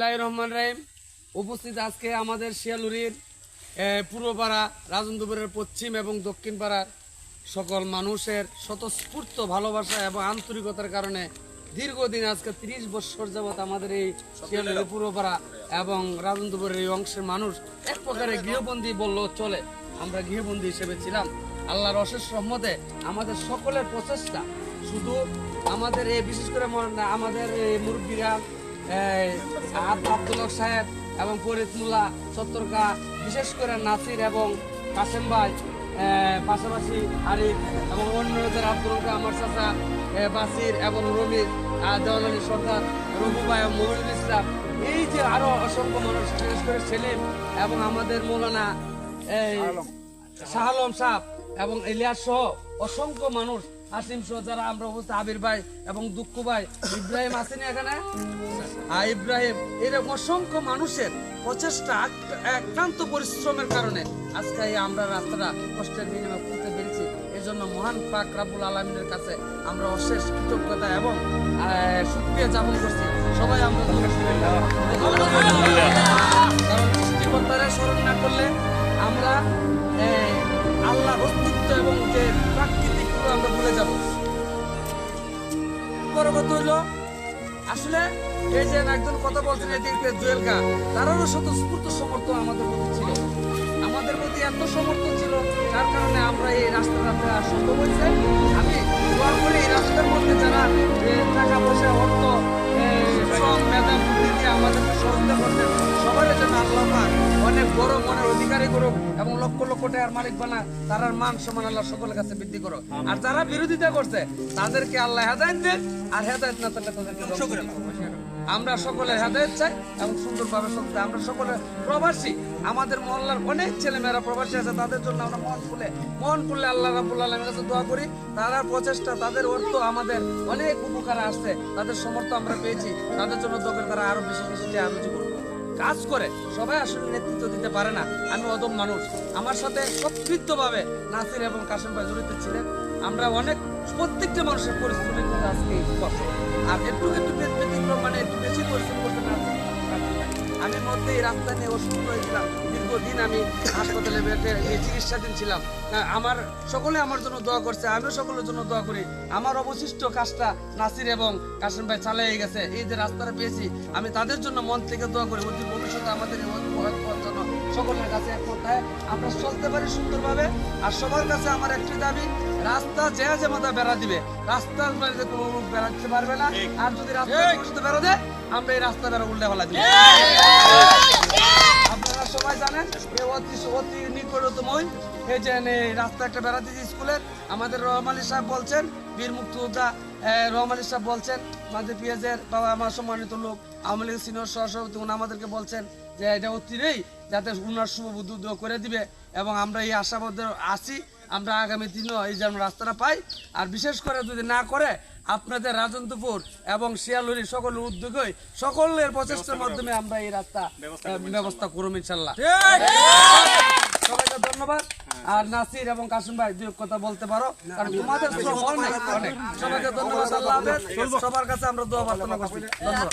রহমান রাহিম উপস্থিত আজকে আমাদের শিয়ালুরির পূর্বপাড়া রাজেন্দ্রপুরের পশ্চিম এবং দক্ষিণ পাড়ার সকল মানুষের স্বতঃস্ফূর্ত ভালোবাসা এবং আন্তরিকতার কারণে দীর্ঘদিন আজকে 30 বছর যাবৎ আমাদের এই শিয়ালুরির পূর্বপাড়া এবং রাজেন্দ্রপুরের এই অংশের মানুষ এক প্রকারে গৃহবন্দী বললেও চলে। আমরা গৃহবন্দী হিসেবে ছিলাম। আল্লাহর অশেষ রহমতে আমাদের সকলের প্রচেষ্টা, শুধু আমাদের এই বিশেষ করে আমাদের এই মুরব্বীরা আব্দুল হক সাহেব এবং ফরিদ মুল্লা সত্তরকা, বিশেষ করে নাসির এবং কাসেম ভাই, পাশাপাশি আরিফ এবং অন্য আব্দুল হক, আমার চাচা বাসির এবং রমির, দেওয়াল আলী সর্দার, রঘু ভাই, মহিনুল ইসলাম, এই যে আরো অসংখ্য মানুষ, বিশেষ করে সেলিম এবং আমাদের মৌলানা শাহ আলম সাহ এবং ইলিয়াস সহ অসংখ্য মানুষ, আসিম সহ যারা আমরা অবস্থা, আবির ভাই এবং দুঃখু ভাই, ইব্রাহিম আসেনি এখানে, ইব্রাহিম, এরকম অসংখ্য মানুষের প্রচেষ্টা, একান্ত পরিশ্রমের কারণে আজকে আমরা রাস্তাটা কষ্টের বিনিময়ে করতে পেরেছি। এই জন্য মহান পাক রব্বুল আলামিনের কাছে আমরা অশেষ কৃতজ্ঞতা এবং শুকরিয়া জ্ঞাপন করছি। সবাই আমরা কারণ সৃষ্টিকর্তারা স্মরণ না করলে আমরা আল্লাহর অস্তিত্ব এবং যে প্রাকৃতিক আমরা ভুলে যাব। পরবর্তী হইল আসলে এই যে একজন কথা বলছেন এদিকে জুয়েল খা, তারও স্বতঃস্ফূর্ত সমর্থন আমাদের প্রতি ছিল, আমাদের প্রতি এত সমর্থন ছিল যার কারণে আমরা এই রাস্তাটা সম্ভব হয়েছে। আমি দোয়া করি এই রাস্তার মধ্যে যারা টাকা পয়সা, অর্থ, শ্রম, মেধা, বুদ্ধি দিয়ে আমাদেরকে সহযোগিতা করছেন, সবার জন্য আল্লাহ পাক অনেক বড় মনের অধিকারী করুক এবং লক্ষ লক্ষ টাকার মালিক বানা, তার মান সম্মান আল্লাহ সকলের কাছে বৃদ্ধি করো। আর যারা বিরোধিতা করছে তাদেরকে আল্লাহ হেদায়েত দেন, আর হেদায়েত না থাকলে তাদেরকে ধ্বংস করে দাও। আমরা সকলে হেদায়েত চাই এবং সুন্দরভাবে চলতে। আমরা সকলে প্রবাসী, আমাদের মহল্লার অনেক ছেলেমেয়েরা প্রবাসী আছে, তাদের জন্য আমরা মন খুললে আল্লাহ রাব্বুল আলামিনের কাছে দোয়া করি। তারা প্রচেষ্টা, তাদের অর্থ আমাদের অনেক উপকারে আসছে, তাদের সমর্থন আমরা পেয়েছি, তাদের জন্য দোয়া করে তারা আরো বেশি বেশি আলোচনা করবো, কাজ করে। সবাই আসলে নেতৃত্ব দিতে পারে না, আমি অদম মানুষ। আমার সাথে সম্পৃক্তভাবে নাসির এবং কাসেম ভাই জড়িত ছিলেন। আমরা অনেক প্রত্যেকটা মানুষের পরিশ্রমের মধ্যে আজকে আর একটু ব্যতিক্রম, মানে একটু বেশি পরিশ্রম করতে না। আমি মধ্যে এই রাস্তা নিয়ে অসুস্থ হয়েছিলাম, দীর্ঘদিন আমি হাসপাতালে চিকিৎসাধীন ছিলাম। আমার সকলে আমার জন্য দোয়া করছে, আমিও সকলের জন্য দোয়া করি। আমার অবশিষ্ট কাজটা নাসির এবং কাসেম ভাই চালিয়ে গেছে। এই যে রাস্তাটা পেয়েছি, আমি তাদের জন্য মন থেকে দোয়া করি অতি ভবিষ্যতে আমাদের জন্য সকলের কাছে এক কথায় আমরা চলতে পারি সুন্দরভাবে। আর সবার কাছে আমার একটি দাবি, রাস্তা যে যেমন বেড়া দিবে, রাস্তার বাইরে কোনো লোক বেড়া দিতে পারবে না। আর যদি রাস্তা বেড়া দেয়, আমরা এই রাস্তা বেড়া উল্টে ফেলা দিব। আপনারা সবাই জানেন অতি নিকটতমই এই যে রাস্তা একটা বেড়া দিয়েছে স্কুলের। আমাদের রহমান আলী সাহেব বলছেন, বীর মুক্তিযোদ্ধা রহমান আলী সাহেব বলছেন, আমাদের পিএজের বাবা, আমার সম্মানিত লোক, আওয়ামী লীগের সিনিয়র সহসভাপতি, উনি আমাদেরকে বলছেন যে এটা অতিরেই যাতে উনার শুভবুদ্ধি করে দিবে। এবং আমরা এই আশাবাদ আছি, আমরা আগামী দিনও এই যেন রাস্তাটা পাই। আর বিশেষ করে যদি না করে, আপনাদের রাজেন্দ্রপুর এবং শিয়ালুরি সকলের উদ্যোগে, সকলের প্রচেষ্টার মাধ্যমে আমরা এই রাস্তা ব্যবস্থা করব ইনশাল্লাহ। সবাইকে ধন্যবাদ। আর নাসির এবং কাসেম ভাই দুই কথা বলতে পারো, কারণ তোমাদের অনেক। সবাইকে ধন্যবাদ। আল্লাহ হাফেজ। সবার কাছে আমরা দোয়া প্রার্থনা করছি। ধন্যবাদ।